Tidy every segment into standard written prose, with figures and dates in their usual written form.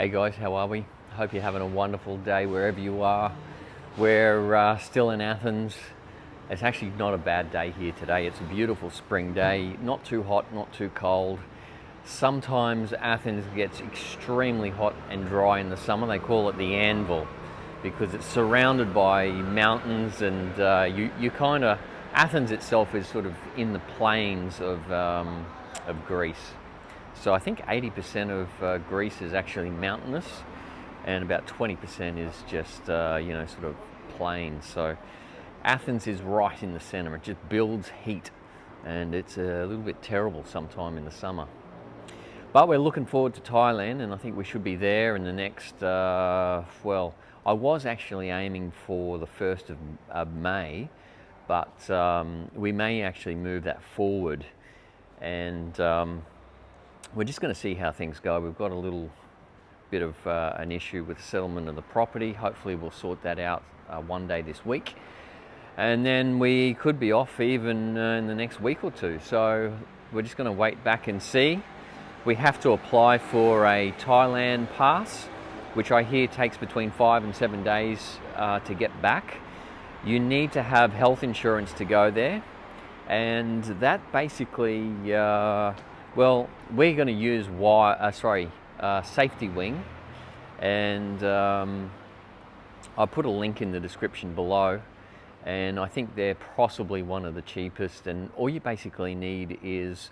Hey guys, how are we? Hope you're having a wonderful day wherever you are. We're still in Athens. It's actually not a bad day here today. It's a beautiful spring day, not too hot, not too cold. Sometimes Athens gets extremely hot and dry in the summer. They call it the anvil because it's surrounded by mountains and Athens itself is sort of in the plains of Greece. So I think 80% of Greece is actually mountainous, and about 20% is just sort of plain. So Athens is right in the center. It just builds heat, and it's a little bit terrible sometime in the summer. But we're looking forward to Thailand, and I think we should be there in the next. I was actually aiming for the 1st of May, but we may actually move that forward, and we're just going to see how things go. We've got a little bit of an issue with the settlement of the property. Hopefully we'll sort that out one day this week. And then we could be off even in the next week or two. So we're just going to wait back and see. We have to apply for a Thailand Pass, which I hear takes between 5 and 7 days to get back. You need to have health insurance to go there. And that basically... we're going to use Safety Wing, and I'll put a link in the description below, and I think they're possibly one of the cheapest, and all you basically need is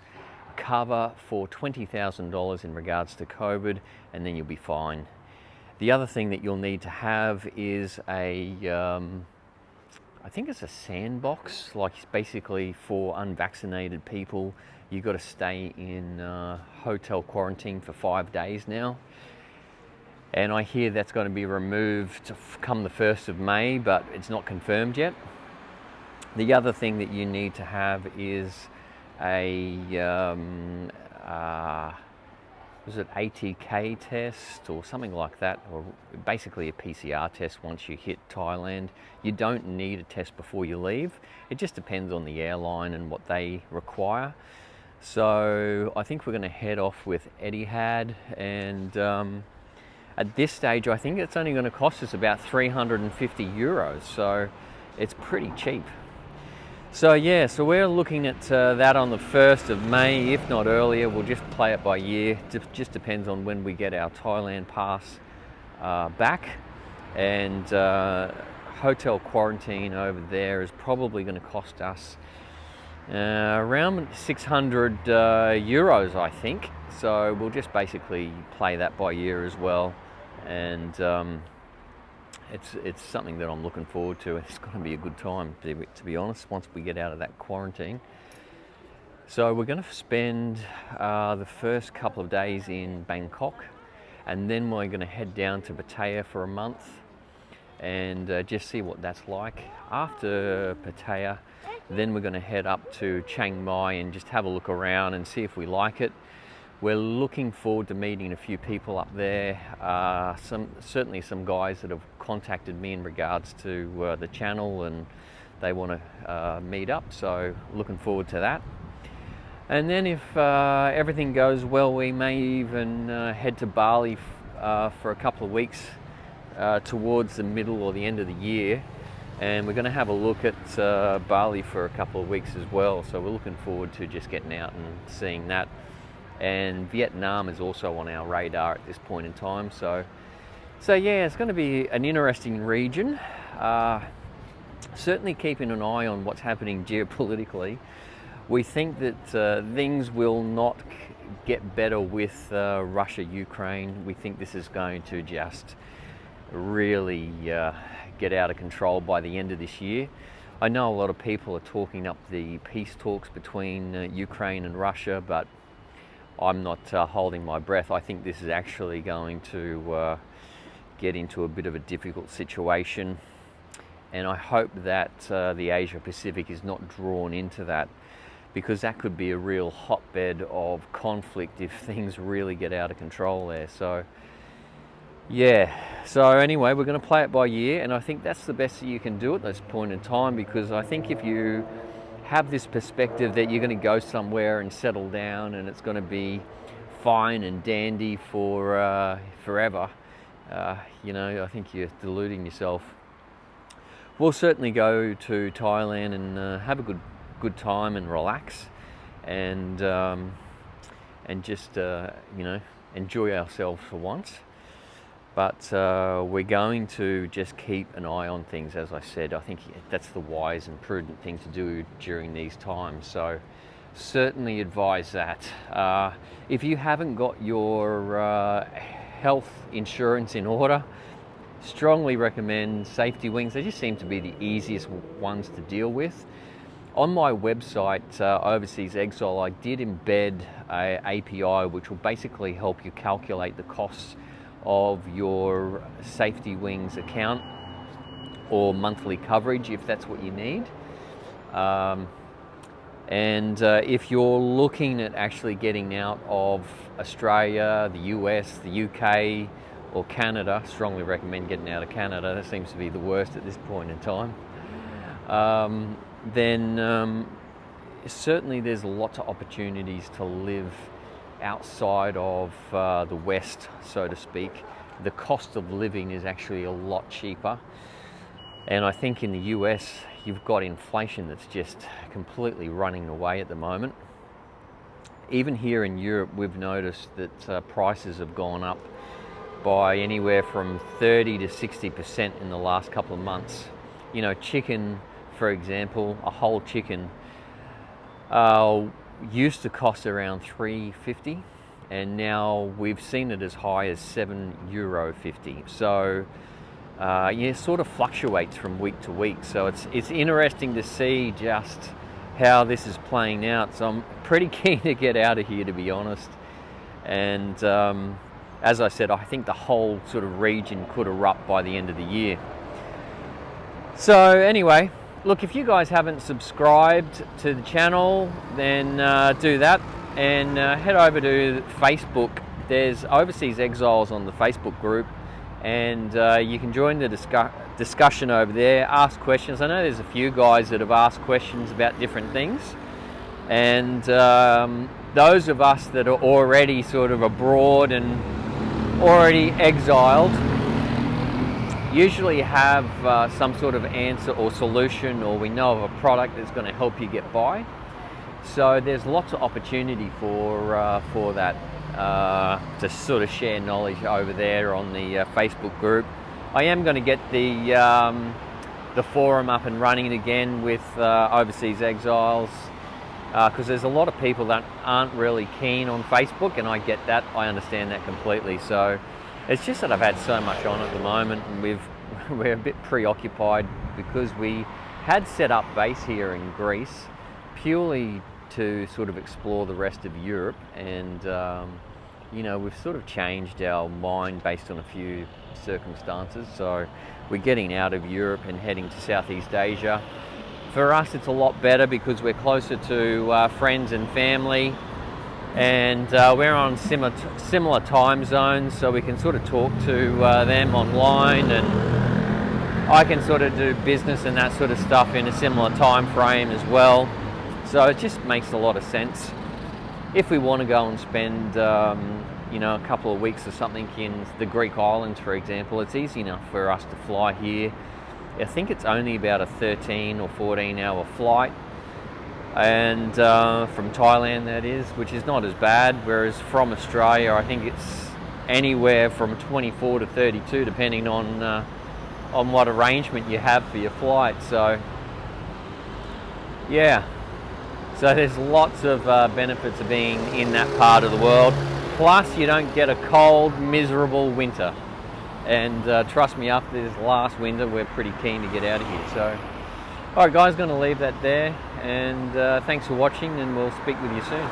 cover for $20,000 in regards to COVID, and then you'll be fine. The other thing that you'll need to have is I think it's a sandbox, like basically for unvaccinated people. You've got to stay in hotel quarantine for 5 days now. And I hear that's going to be removed come the 1st of May, but it's not confirmed yet. The other thing that you need to have is a ATK test or something like that, or basically a PCR test once you hit Thailand. You don't need a test before you leave. It just depends on the airline and what they require. So I think we're going to head off with Etihad, and at this stage I think it's only going to cost us about 350 euros, so it's pretty cheap. So yeah, so we're looking at that on the 1st of May, if not earlier. We'll just play it by ear. It just depends on when we get our Thailand Pass back. And hotel quarantine over there is probably going to cost us around 600 euros, I think. So we'll just basically play that by ear as well. And it's something that I'm looking forward to. It's going to be a good time, to be honest, once we get out of that quarantine. So we're going to spend the first couple of days in Bangkok, and then we're going to head down to Pattaya for a month and just see what that's like. After Pattaya, then we're going to head up to Chiang Mai and just have a look around and see if we like it. We're looking forward to meeting a few people up there. Certainly some guys that have contacted me in regards to the channel, and they want to meet up. So looking forward to that. And then if everything goes well, we may even head to Bali for a couple of weeks towards the middle or the end of the year. And we're going to have a look at Bali for a couple of weeks as well. So we're looking forward to just getting out and seeing that. And Vietnam is also on our radar at this point in time. So yeah, it's going to be an interesting region. Certainly keeping an eye on what's happening geopolitically. We think that things will not get better with Russia-Ukraine. We think this is going to just really get out of control by the end of this year. I know a lot of people are talking up the peace talks between Ukraine and Russia, but I'm not holding my breath. I think this is actually going to get into a bit of a difficult situation, and I hope that the Asia Pacific is not drawn into that, because that could be a real hotbed of conflict if things really get out of control there. So yeah, so anyway, we're going to play it by ear, and I think that's the best that you can do at this point in time, because I think if you have this perspective that you're going to go somewhere and settle down and it's going to be fine and dandy for forever, you know, I think you're deluding yourself. We'll certainly go to Thailand and have a good time and relax, and just you know, enjoy ourselves for once. But we're going to just keep an eye on things, as I said. I think that's the wise and prudent thing to do during these times. So certainly advise that. If you haven't got your health insurance in order, strongly recommend safety wings. They just seem to be the easiest ones to deal with. On my website, Overseas Exile, I did embed a API which will basically help you calculate the costs of your safety wings account or monthly coverage if that's what you need. If you're looking at actually getting out of Australia, the US, the UK or Canada, strongly recommend getting out of Canada. That seems to be the worst at this point in time. Then certainly there's lots of opportunities to live outside of the West, so to speak. The cost of living is actually a lot cheaper. And I think in the US, you've got inflation that's just completely running away at the moment. Even here in Europe, we've noticed that prices have gone up by anywhere from 30 to 60% in the last couple of months. You know, chicken, for example, a whole chicken used to cost around €3.50, and now we've seen it as high as €7.50. So yeah, it sort of fluctuates from week to week. So it's interesting to see just how this is playing out. So I'm pretty keen to get out of here, to be honest. And as I said, I think the whole sort of region could erupt by the end of the year. So anyway, look, if you guys haven't subscribed to the channel, then do that, and head over to Facebook. There's Overseas Exiles on the Facebook group, and you can join the discussion over there, ask questions. I know there's a few guys that have asked questions about different things, and those of us that are already sort of abroad and already exiled usually have some sort of answer or solution, or we know of a product that's going to help you get by. So there's lots of opportunity for that, to sort of share knowledge over there on the Facebook group. I am going to get the forum up and running again with Overseas Exiles, because there's a lot of people that aren't really keen on Facebook, and I get that. I understand that completely. So it's just that I've had so much on at the moment, and we're a bit preoccupied because we had set up base here in Greece purely to sort of explore the rest of Europe, and you know, we've sort of changed our mind based on a few circumstances. So we're getting out of Europe and heading to Southeast Asia. For us, it's a lot better because we're closer to friends and family, and we're on similar time zones, so we can sort of talk to them online, and I can sort of do business and that sort of stuff in a similar time frame as well. So it just makes a lot of sense. If we want to go and spend you know, a couple of weeks or something in the Greek islands, for example, it's easy enough for us to fly here. I think it's only about a 13 or 14 hour flight, and from Thailand, that is, which is not as bad. Whereas from Australia, I think it's anywhere from 24 to 32, depending on what arrangement you have for your flight. So yeah, so there's lots of benefits of being in that part of the world. Plus, you don't get a cold, miserable winter. And trust me, after this last winter, we're pretty keen to get out of here. So, all right, guys, going to leave that there. And thanks for watching, and we'll speak with you soon.